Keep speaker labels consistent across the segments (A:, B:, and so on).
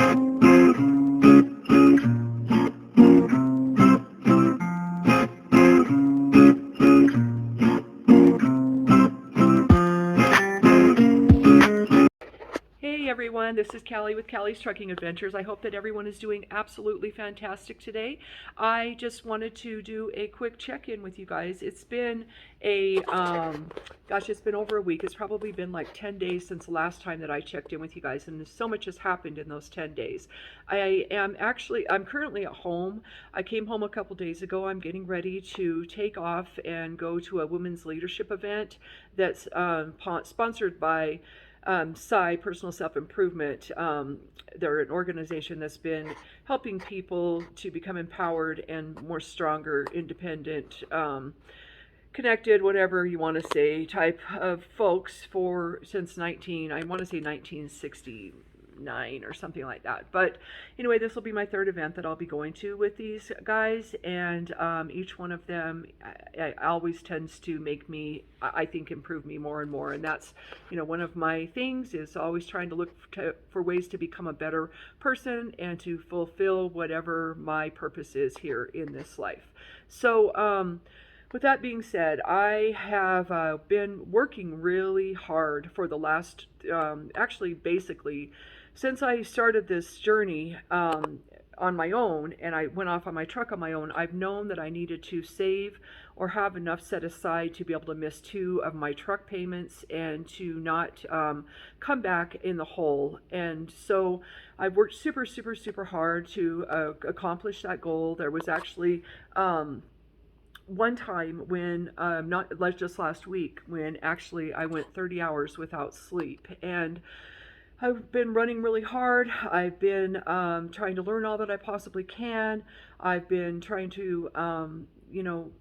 A: Hey everyone, this is Callie with Callie's Trucking Adventures. I hope that everyone is doing absolutely fantastic today. I just wanted to do a quick check-in with you guys. It's been it's been over a week. It's probably been like 10 days since the last time that I checked in with you guys, and so much has happened in those 10 days. I'm currently at home. I came home a couple days ago. I'm getting ready to take off and go to a women's leadership event that's sponsored by PSI, Personal Self-Improvement. They're an organization that's been helping people to become empowered and more stronger, independent, connected, whatever you want to say, type of folks since 1969 or something like that. But anyway, this will be my third event that I'll be going to with these guys, and each one of them always tends to make me, I think, improve me more and more. And that's, one of my things is always trying to look for ways to become a better person and to fulfill whatever my purpose is here in this life. So with that being said, I have been working really hard for the last, basically, since I started this journey on my own, and I went off on my truck on my own. I've known that I needed to save or have enough set aside to be able to miss 2 of my truck payments and to not come back in the hole. And so I've worked super, super, super hard to accomplish that goal. There was actually one time when, not like just last week, when actually I went 30 hours without sleep. And I've been running really hard. I've been trying to learn all that I possibly can. I've been trying to,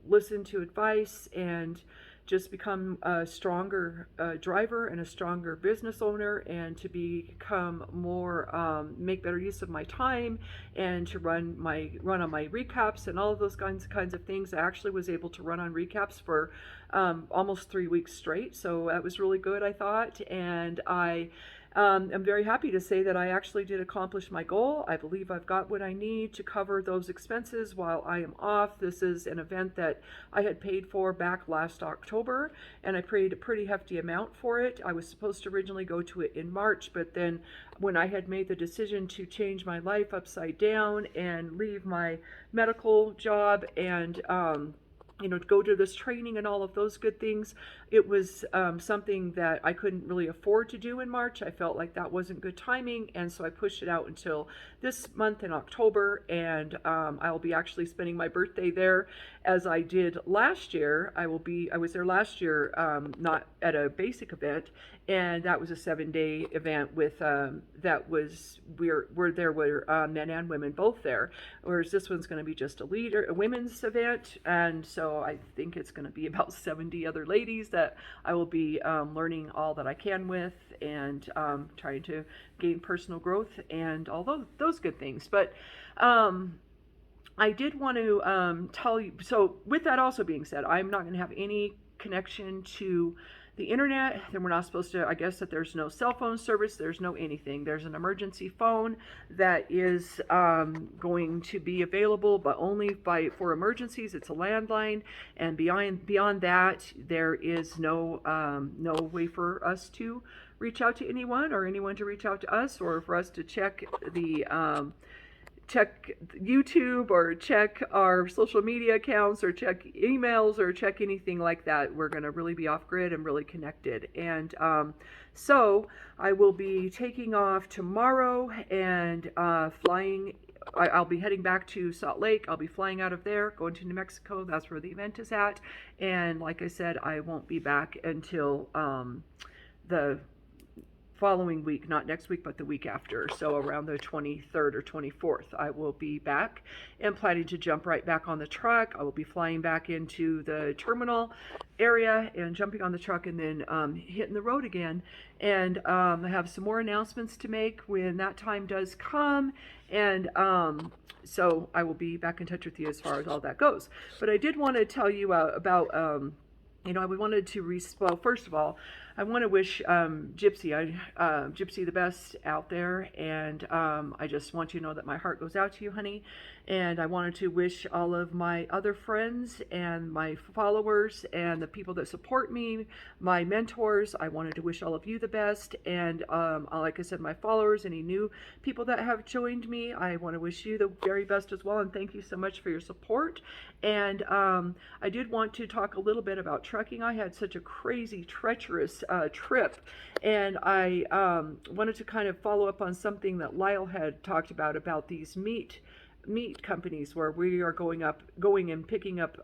A: listen to advice and just become a stronger driver and a stronger business owner, and to become more, make better use of my time, and to run on my recaps and all of those kinds of things. I actually was able to run on recaps for almost 3 weeks straight, so that was really good, I thought. And I'm very happy to say that I actually did accomplish my goal. I believe I've got what I need to cover those expenses while I am off. This is an event that I had paid for back last October, and I paid a pretty hefty amount for it. I was supposed to originally go to it in March, but then when I had made the decision to change my life upside down and leave my medical job and to go to this training and all of those good things, it was something that I couldn't really afford to do in March. I felt like that wasn't good timing, and so I pushed it out until this month in October, and I'll be actually spending my birthday there as I did last year. I was there last year, not at a basic event, and that was a 7-day event with we're men and women both there, whereas this one's going to be just a women's event. And so I think it's going to be about 70 other ladies that I will be learning all that I can with, and trying to gain personal growth and all those good things. But I did want to tell you, so with that also being said, I'm not going to have any connection to the internet. Then we're not supposed to, I guess, that there's no cell phone service, there's no anything. There's an emergency phone that is going to be available, but only for emergencies. It's a landline, and beyond that, there is no way for us to reach out to anyone, or anyone to reach out to us, or for us to check YouTube, or check our social media accounts, or check emails, or check anything like that. We're going to really be off grid and really connected. And so I will be taking off tomorrow and flying. I'll be heading back to Salt Lake. I'll be flying out of there, going to New Mexico. That's where the event is at. And like I said, I won't be back until the following week, not next week, but the week after. So around the 23rd or 24th, I will be back and planning to jump right back on the truck. I will be flying back into the terminal area and jumping on the truck, and then hitting the road again. And I have some more announcements to make when that time does come. And so I will be back in touch with you as far as all that goes. But I did want to tell you about we wanted to well, first of all, I want to wish Gypsy the best out there, and I just want you to know that my heart goes out to you, honey. And I wanted to wish all of my other friends and my followers and the people that support me, my mentors, I wanted to wish all of you the best. And like I said, my followers, any new people that have joined me, I want to wish you the very best as well. And thank you so much for your support. And I did want to talk a little bit about trucking. I had such a crazy, treacherous trip, and I wanted to kind of follow up on something that Lyle had talked about these meat companies where we are going and picking up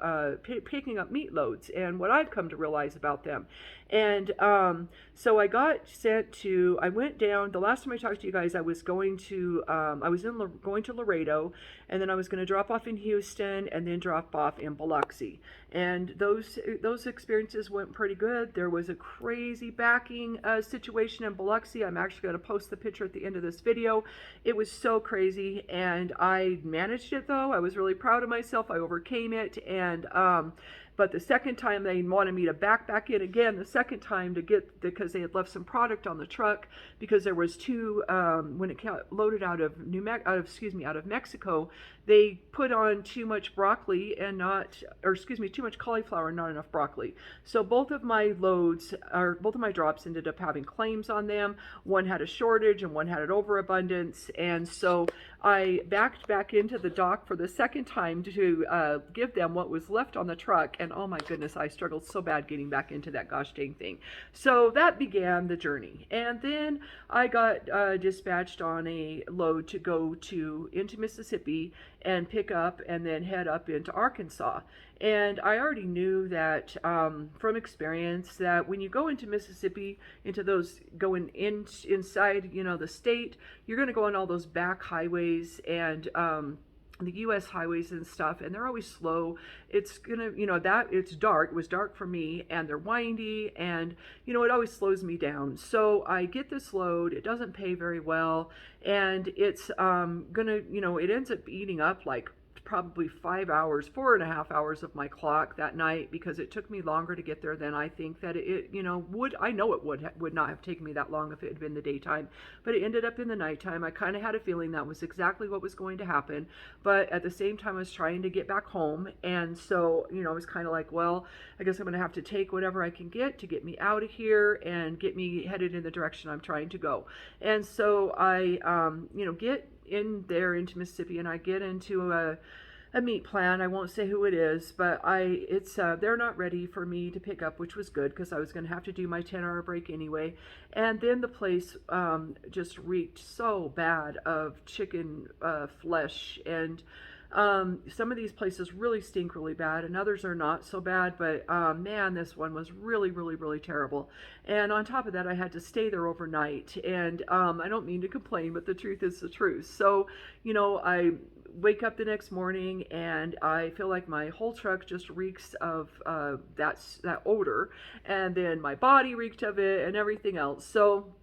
A: meat loads, and what I've come to realize about them. And so I went down. The last time I talked to you guys, I was going to Laredo, and then I was going to drop off in Houston, and then drop off in Biloxi. And those experiences went pretty good. There was a crazy backing situation in Biloxi. I'm actually going to post the picture at the end of this video. It was so crazy, and I managed it though. I was really proud of myself. I overcame it, and but the second time they wanted me to back in again, the second time because they had left some product on the truck, because there was when it loaded out of Mexico, they put on too much broccoli and too much cauliflower and not enough broccoli. So both of my drops ended up having claims on them. One had a shortage and one had an overabundance. And so I backed back into the dock for the second time to give them what was left on the truck. And oh my goodness, I struggled so bad getting back into that gosh dang thing. So that began the journey. And then I got dispatched on a load to go into Mississippi and pick up and then head up into Arkansas. And I already knew that from experience that when you go into Mississippi, into those going inside, the state, you're going to go on all those back highways and the U.S. highways and stuff, and they're always slow. It's gonna, it's dark. It was dark for me, and they're windy, and it always slows me down. So I get this load. It doesn't pay very well, and it's it ends up eating up like probably 4.5 hours of my clock that night, because it took me longer to get there than I think that it would. I know it would not have taken me that long if it had been the daytime, but it ended up in the nighttime. I kind of had a feeling that was exactly what was going to happen, but at the same time I was trying to get back home, and so I was kind of like, well, I guess I'm going to have to take whatever I can get to get me out of here and get me headed in the direction I'm trying to go. And so I get into Mississippi, and I get into a meat plant. I won't say who it is, but they're not ready for me to pick up, which was good because I was going to have to do my 10-hour break anyway. And then the place just reeked so bad of chicken flesh, and some of these places really stink really bad, and others are not so bad, but man, this one was really, really, really terrible. And on top of that, I had to stay there overnight, and I don't mean to complain, but the truth is the truth. So, I wake up the next morning, and I feel like my whole truck just reeks of that odor, and then my body reeked of it and everything else. So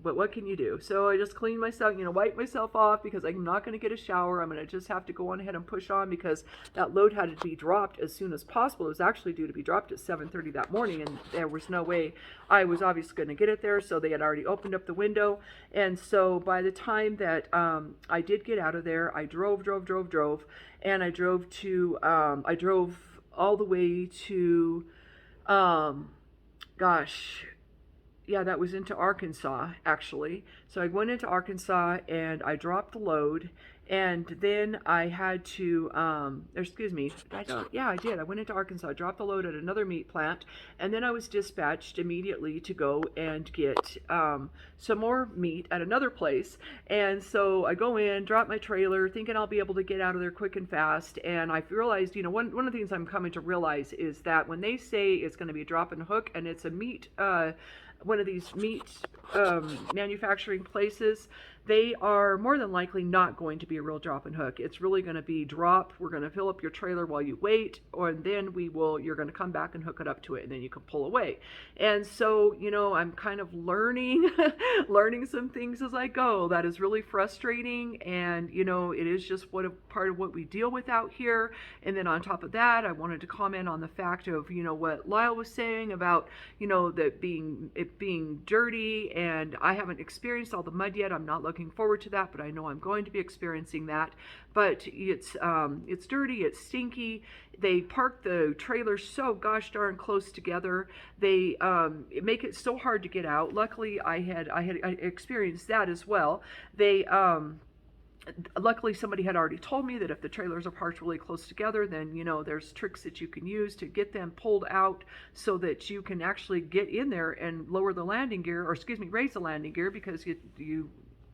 A: but what can you do? So I just cleaned myself, wipe myself off, because I'm not going to get a shower. I'm going to just have to go on ahead and push on, because that load had to be dropped as soon as possible. It was actually due to be dropped at 7:30 that morning, and there was no way I was obviously going to get it there. So they had already opened up the window. And so by the time that I did get out of there, I drove, and I drove all the way to, that was into Arkansas, actually. So I went into Arkansas, and I dropped the load, and then I had to, I did. I went into Arkansas, dropped the load at another meat plant, and then I was dispatched immediately to go and get some more meat at another place. And so I go in, drop my trailer, thinking I'll be able to get out of there quick and fast. And I realized, one of the things I'm coming to realize is that when they say it's going to be a drop and hook, and it's a meat, one of these meat manufacturing places, they are more than likely not going to be a real drop and hook. It's really going to be drop. We're going to fill up your trailer while you wait, or then you're going to come back and hook it up to it, and then you can pull away. And so, I'm kind of learning, learning some things as I go. That is really frustrating. And, it is just part of what we deal with out here. And then on top of that, I wanted to comment on the fact of, what Lyle was saying about, it being dirty, and I haven't experienced all the mud yet. I'm not looking forward to that, but I know I'm going to be experiencing that. But it's dirty, it's stinky. They park the trailers so gosh darn close together. They make it so hard to get out. Luckily, I experienced that as well. Luckily, somebody had already told me that if the trailers are parked really close together, then, there's tricks that you can use to get them pulled out so that you can actually get in there and lower the landing gear, raise the landing gear, because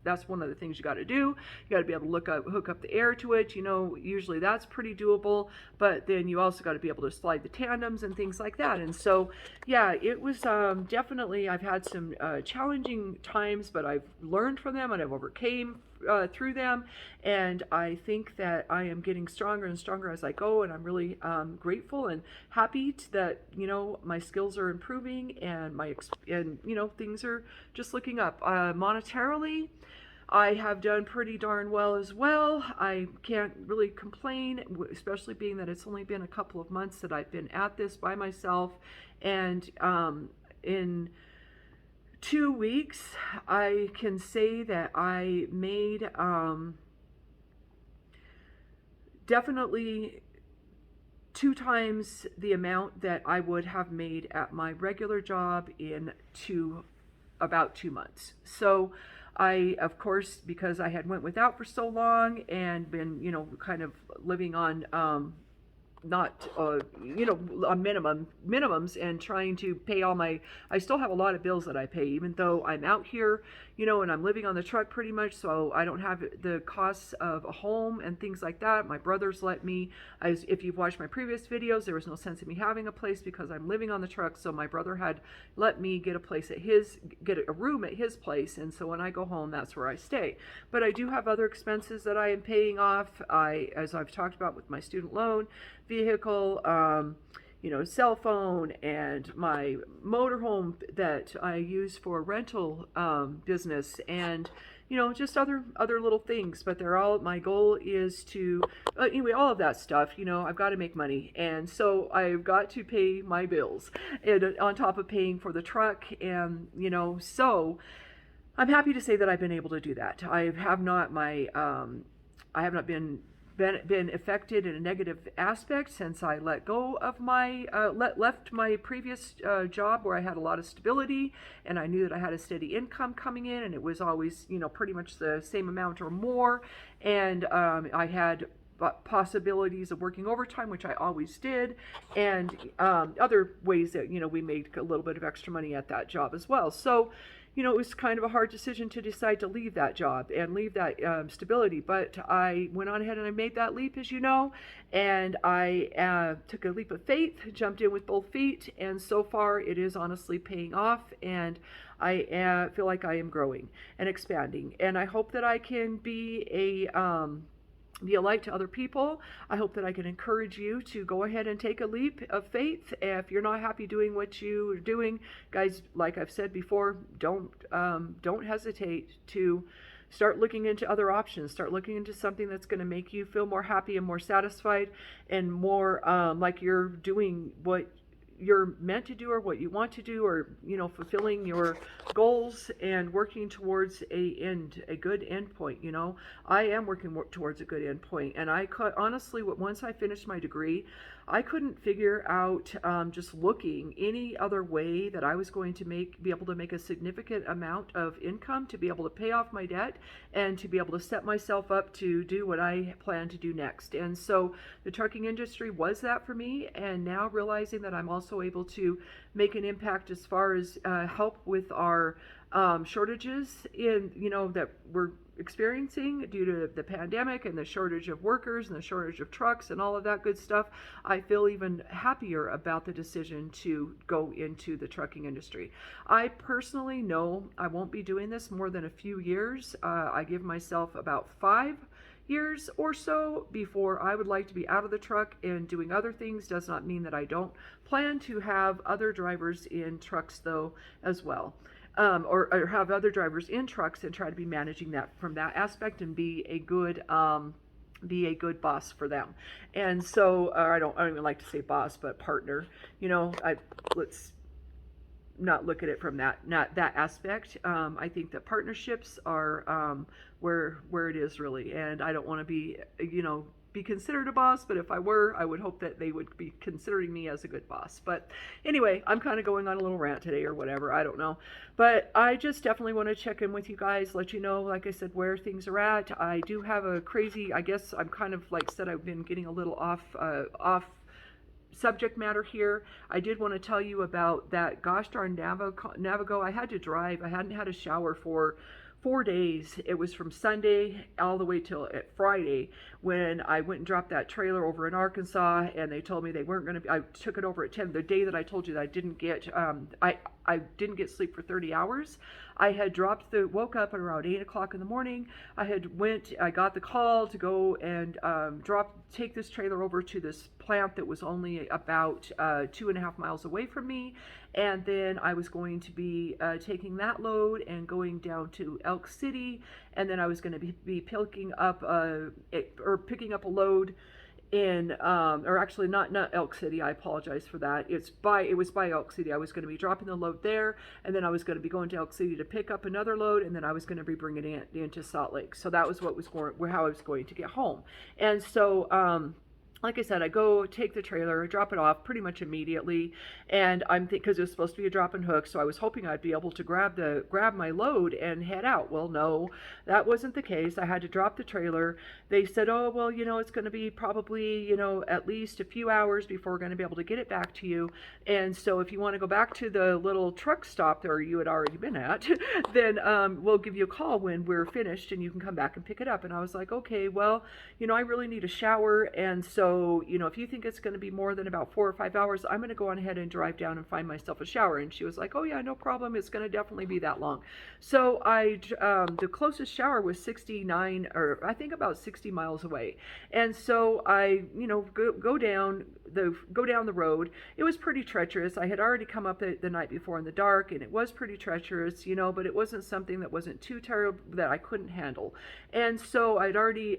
A: that's one of the things you got to do. You got to be able to hook up the air to it. Usually that's pretty doable, but then you also got to be able to slide the tandems and things like that. And so, yeah, it was definitely, I've had some challenging times, but I've learned from them and I've overcame through them. And I think that I am getting stronger and stronger as I go. And I'm really grateful and happy that, my skills are improving, and things are just looking up. Monetarily, I have done pretty darn well as well. I can't really complain, especially being that it's only been a couple of months that I've been at this by myself. And in 2 weeks, I can say that I made definitely 2 times the amount that I would have made at my regular job in about 2 months. So I, of course, because I had went without for so long and been, kind of living on not on minimums, and trying to pay I still have a lot of bills that I pay, even though I'm out here, and I'm living on the truck pretty much, so I don't have the costs of a home and things like that. My brothers let me, if you've watched my previous videos, there was no sense in me having a place because I'm living on the truck, so my brother had let me get a room at his place, and so when I go home, that's where I stay. But I do have other expenses that I am paying off, as I've talked about with my student loan, vehicle, cell phone, and my motorhome that I use for rental business, and just other little things. But my goal is to anyway, all of that stuff. I've got to make money, and so I've got to pay my bills, and on top of paying for the truck, and so I'm happy to say that I've been able to do that. I have not been affected in a negative aspect since I let go of left my previous job, where I had a lot of stability and I knew that I had a steady income coming in, and it was always pretty much the same amount or more, and I had possibilities of working overtime, which I always did, and other ways that we made a little bit of extra money at that job as well. So it was kind of a hard decision to decide to leave that job and leave that stability. But I went on ahead and I made that leap, as you know, and I took a leap of faith, jumped in with both feet, and so far it is honestly paying off, and I feel like I am growing and expanding, and I hope that I can be a light to other people. I hope that I can encourage you to go ahead and take a leap of faith. If you're not happy doing what you're doing, guys, like I've said before, don't hesitate to start looking into other options. Start looking into something that's going to make you feel more happy and more satisfied, and more like you're doing what you're meant to do, or what you want to do, or fulfilling your goals and working towards a good end point. I am working towards a good end point, and I could honestly, once I finished my degree, I couldn't figure out, just looking, any other way that I was going to be able to make a significant amount of income to be able to pay off my debt and to be able to set myself up to do what I plan to do next. And so the trucking industry was that for me, and now realizing that I'm also able to make an impact as far as help with our shortages in, that we're experiencing due to the pandemic and the shortage of workers and the shortage of trucks and all of that good stuff, I feel even happier about the decision to go into the trucking industry. I personally know I won't be doing this more than a few years. I give myself about 5 years or so before I would like to be out of the truck and doing other things. Does not mean that I don't plan to have other drivers in trucks though as well. Or have other drivers in trucks and try to be managing that from that aspect and be a good boss for them. And so I don't even like to say boss, but partner. Let's not look at it from that aspect. I think that partnerships are where it is really, and I don't want to be considered a boss, but if I were, I would hope that they would be considering me as a good boss. But anyway, I'm kind of going on a little rant today or whatever, I don't know. But I just definitely want to check in with you guys, let you know, like I said, where things are at. I do have a crazy, I guess I'm kind of like said, I've been getting a little off subject matter here. I did want to tell you about that gosh darn Navigo. I had to drive. I hadn't had a shower for 4 days. It was from Sunday all the way till Friday when I went and dropped that trailer over in Arkansas, and they told me they weren't going to. I took it over at 10. The day that I told you that I didn't get, I didn't get sleep for 30 hours. I had woke up at around 8 o'clock in the morning. I got the call to go and take this trailer over to this plant that was only about 2.5 miles away from me. And then I was going to be taking that load and going down to Elk City. And then I was going to be picking up a load in, or actually not Elk City. I apologize for that. It was by Elk City. I was going to be dropping the load there, and then I was going to be going to Elk City to pick up another load, and then I was going to be bringing it into Salt Lake. So that was how I was going to get home. And so, like I said, I go take the trailer, drop it off pretty much immediately, and because it was supposed to be a drop and hook, so I was hoping I'd be able to grab my load and head out. Well, no, that wasn't the case. I had to drop the trailer. They said, oh, well, it's going to be probably, at least a few hours before we're going to be able to get it back to you. And so if you want to go back to the little truck stop there you had already been at, then we'll give you a call when we're finished and you can come back and pick it up. And I was like, okay, well, I really need a shower, and so if you think it's going to be more than about 4 or 5 hours, I'm going to go on ahead and drive down and find myself a shower. And she was like, oh yeah, no problem. It's going to definitely be that long. So the closest shower was 69, or I think about 60 miles away. And so I, go down the road. It was pretty treacherous. I had already come up the night before in the dark, and it was pretty treacherous, but it wasn't something that wasn't too terrible that I couldn't handle. And so I'd already,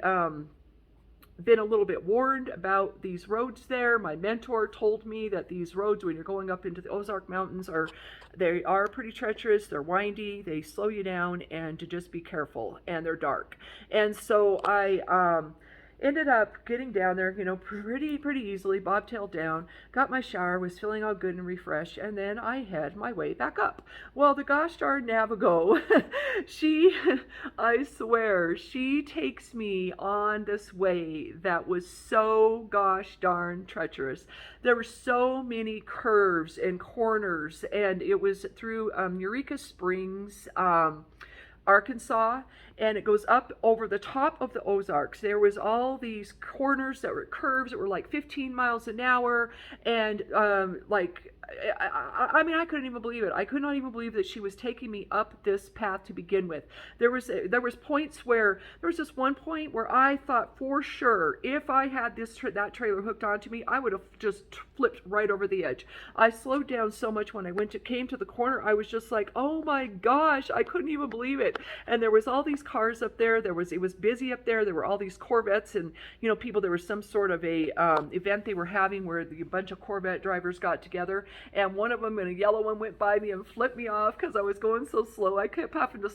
A: been a little bit warned about these roads there. My mentor told me that these roads, when you're going up into the Ozark Mountains, they are pretty treacherous, they're windy, they slow you down, and to just be careful, and they're dark. And so I ended up getting down there, pretty easily, bobtailed down, got my shower, was feeling all good and refreshed, and then I had my way back up. Well, the gosh darn Navigo, I swear, she takes me on this way that was so gosh darn treacherous. There were so many curves and corners, and it was through Eureka Springs, Arkansas, and it goes up over the top of the Ozarks. There was all these corners that were curves that were like 15 miles an hour, and I mean, I couldn't even believe it. I could not even believe that she was taking me up this path to begin with. There was points where there was this one point where I thought for sure if I had that trailer hooked onto me, I would have just flipped right over the edge. I slowed down so much when I came to the corner. I was just like, oh my gosh, I couldn't even believe it. And there was all these cars up there. It was busy up there. There were all these Corvettes and people. There was some sort of a event they were having where a bunch of Corvette drivers got together. And one of them, in a yellow one, went by me and flipped me off because I was going so slow. I kept having to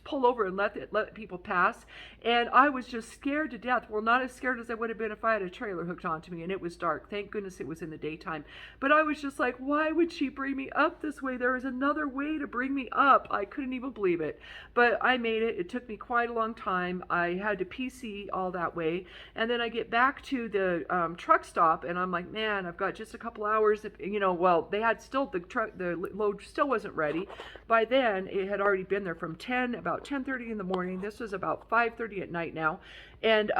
A: pull over and let people pass. And I was just scared to death. Well, not as scared as I would have been if I had a trailer hooked onto me and it was dark. Thank goodness it was in the daytime. But I was just like, why would she bring me up this way? There is another way to bring me up. I couldn't even believe it. But I made it. It took me quite a long time. I had to PC all that way. And then I get back to the truck stop and I'm like, man, I've got just a couple hours, well, they had still, the load still wasn't ready. By then, it had already been there from about 10:30 in the morning. This was about 5:30 at night now. And,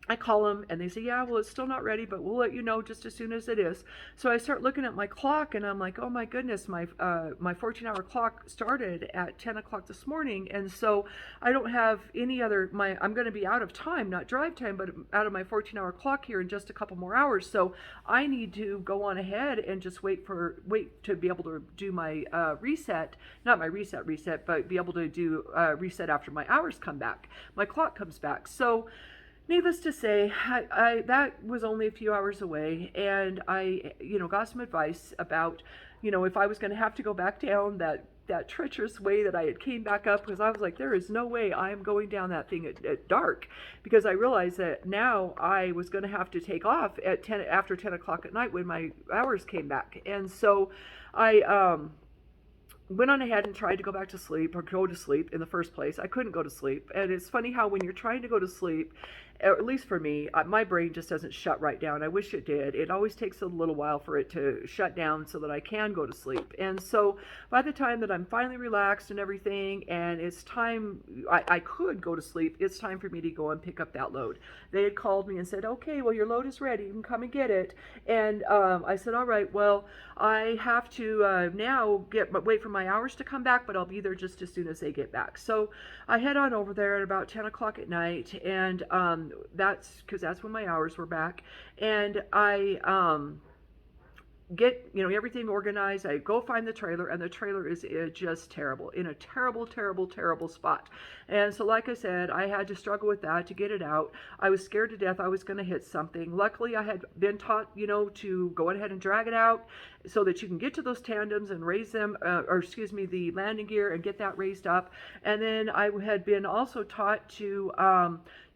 A: I call them and they say, yeah, well, it's still not ready, but we'll let you know just as soon as it is. So I start looking at my clock and I'm like, oh my goodness, my 14-hour clock started at 10 o'clock this morning. And so I don't have any other, I'm going to be out of time, not drive time, but out of my 14-hour clock here in just a couple more hours. So I need to go on ahead and just wait to be able to do my reset, not my reset, but be able to do reset after my hours come back, my clock comes back. So needless to say, that was only a few hours away, and I, got some advice about, if I was going to have to go back down that treacherous way that I had came back up, because I was like, there is no way I am going down that thing at dark, because I realized that now I was going to have to take off after 10 o'clock at night when my hours came back. And so I went on ahead and tried to go back to sleep or go to sleep in the first place. I couldn't go to sleep. And it's funny how when you're trying to go to sleep, at least for me, my brain just doesn't shut right down. I wish it did. It always takes a little while for it to shut down so that I can go to sleep. And so by the time that I'm finally relaxed and everything, and it's time, I could go to sleep, it's time for me to go and pick up that load. They had called me and said, okay, well, your load is ready. You can come and get it. And I said, all right, well, I have to now wait for my hours to come back, but I'll be there just as soon as they get back. So I head on over there at about 10 o'clock at night, and that's when my hours were back. And I get everything organized. I go find the trailer, and the trailer is just terrible, in a terrible spot. And so like I said, I had to struggle with that to get it out. I was scared to death I was going to hit something. Luckily I had been taught to go ahead and drag it out so that you can get to those tandems and raise them, the landing gear, and get that raised up. And then I had been also taught to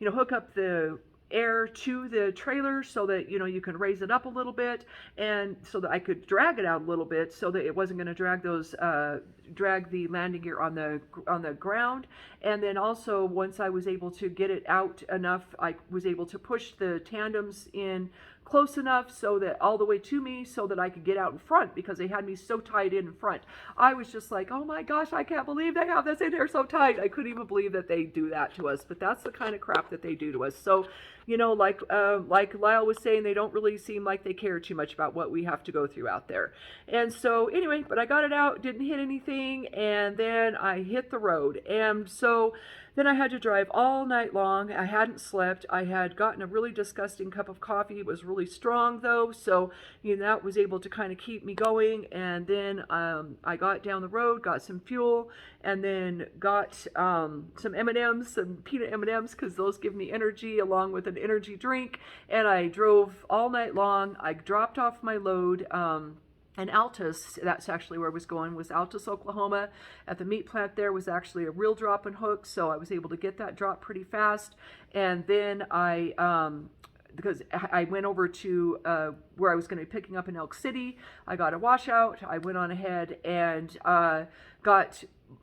A: hook up the air to the trailer so that you can raise it up a little bit, and so that I could drag it out a little bit so that it wasn't going to drag the landing gear on the ground. And then also, once I was able to get it out enough, I was able to push the tandems in close enough so that all the way to me so that I could get out in front, because they had me so tied in front. I was just like, oh my gosh, I can't believe they have this in here so tight. I couldn't even believe that they do that to us, but that's the kind of crap that they do to us. So like Lyle was saying, they don't really seem like they care too much about what we have to go through out there. And so anyway, but I got it out, didn't hit anything, and then I hit the road. And so then I had to drive all night long. I hadn't slept. I had gotten a really disgusting cup of coffee. It was really strong though, so that was able to kind of keep me going. And then I got down the road, got some fuel, and then got some M&Ms, some peanut M&Ms, because those give me energy, along with an energy drink. And I drove all night long. I dropped off my load and Altus, that's actually where I was going, was Altus, Oklahoma. At the meat plant there was actually a real drop and hook, so I was able to get that drop pretty fast. And then because I went over to where I was going to be picking up in Elk City, I got a washout. I went on ahead and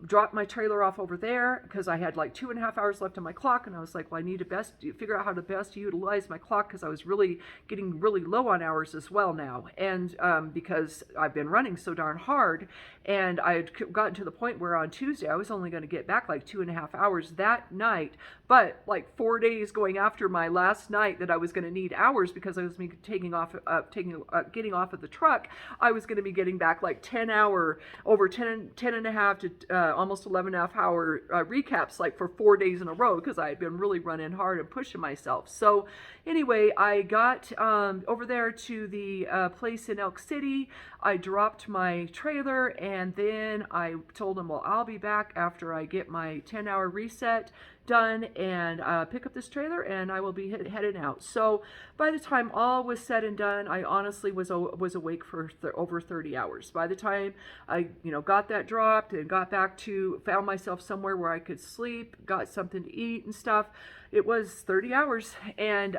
A: dropped my trailer off over there, because I had like 2.5 hours left on my clock, and I was like, well, I need to figure out how to best utilize my clock, because I was really getting really low on hours as well now, and because I've been running so darn hard. And I had gotten to the point where on Tuesday I was only going to get back like 2.5 hours that night, but like 4 days going after my last night that I was going to need hours, because I was getting off of the truck, I was going to be getting back like 10 and a half to almost 11.5 hour recaps, like for 4 days in a row, because I had been really running hard and pushing myself. So anyway, I got over there to the place in Elk City. I dropped my trailer, and then I told them, well, I'll be back after I get my 10-hour reset done and pick up this trailer, and I will be heading out. So by the time all was said and done, I honestly was awake for over 30 hours. By the time I got that dropped and got back found myself somewhere where I could sleep, got something to eat and stuff, it was 30 hours. And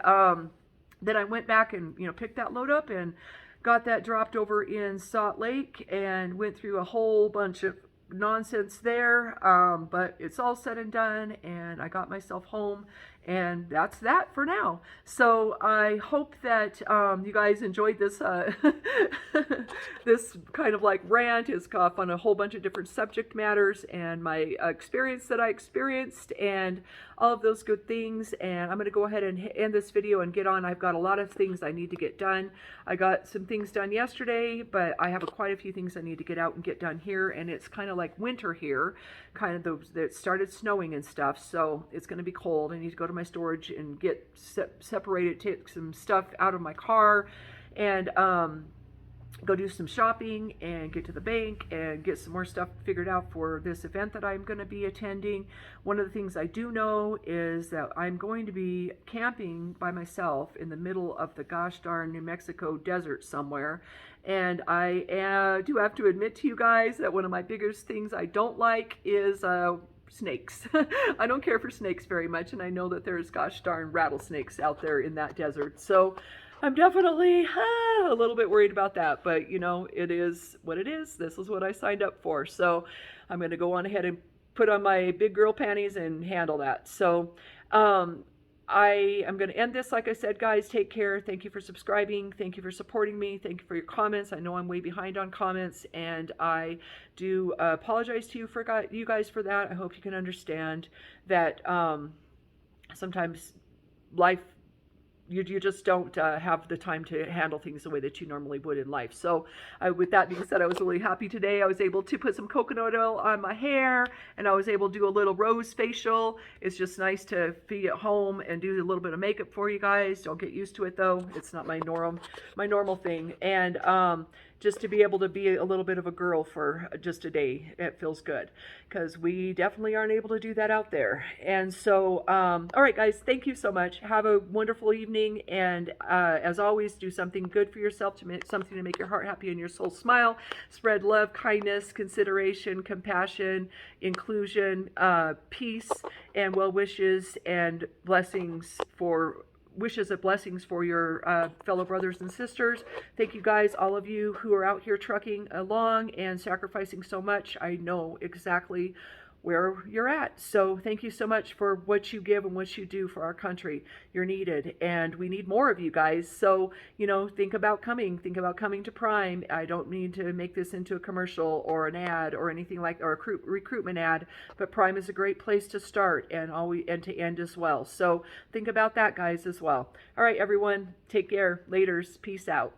A: then I went back and picked that load up and got that dropped over in Salt Lake, and went through a whole bunch of nonsense there, but it's all said and done, and I got myself home, And that's that for now. So I hope that you guys enjoyed this this kind of like rant. Is off on a whole bunch of different subject matters and my experience that I experienced and all of those good things. And I'm going to go ahead and end this video and get on. I've got a lot of things I need to get done. I got some things done yesterday, but I have quite a few things I need to get out and get done here. And it's kind of like winter here, kind of those that started snowing and stuff. So it's going to be cold. I need to go to my storage and get separated, take some stuff out of my car, and go do some shopping and get to the bank and get some more stuff figured out for this event that I'm going to be attending. One of the things I do know is that I'm going to be camping by myself in the middle of the gosh darn New Mexico desert somewhere. And I do have to admit to you guys that one of my biggest things I don't like is snakes. I don't care for snakes very much, and I know that there's gosh darn rattlesnakes out there in that desert. So I'm definitely a little bit worried about that, but you know, it is what it is. This is what I signed up for. So I'm going to go on ahead and put on my big girl panties and handle that. So I am going to end this. Like I said, guys, take care. Thank you for subscribing. Thank you for supporting me. Thank you for your comments. I know I'm way behind on comments, and I do apologize to you guys for that. I hope you can understand that sometimes life, you just don't have the time to handle things the way that you normally would in life. So with that being said, I was really happy today. I was able to put some coconut oil on my hair, and I was able to do a little rose facial. It's just nice to be at home and do a little bit of makeup for you guys. Don't get used to it though. It's not my normal thing. And just to be able to be a little bit of a girl for just a day, it feels good, because we definitely aren't able to do that out there. And so, all right, guys, thank you so much. Have a wonderful evening, and as always, do something good for yourself, something to make your heart happy and your soul smile. Spread love, kindness, consideration, compassion, inclusion, peace, and well wishes and blessings for wishes of blessings for your fellow brothers and sisters. Thank you guys, all of you who are out here trucking along and sacrificing so much. I know exactly where you're at. So thank you so much for what you give and what you do for our country. You're needed, and we need more of you guys. So, you know, think about coming to Prime. I don't mean to make this into a commercial or an ad or anything like, or a recruitment ad, but Prime is a great place to start and to end as well. So think about that, guys, as well. All right, everyone, take care. Laters. Peace out.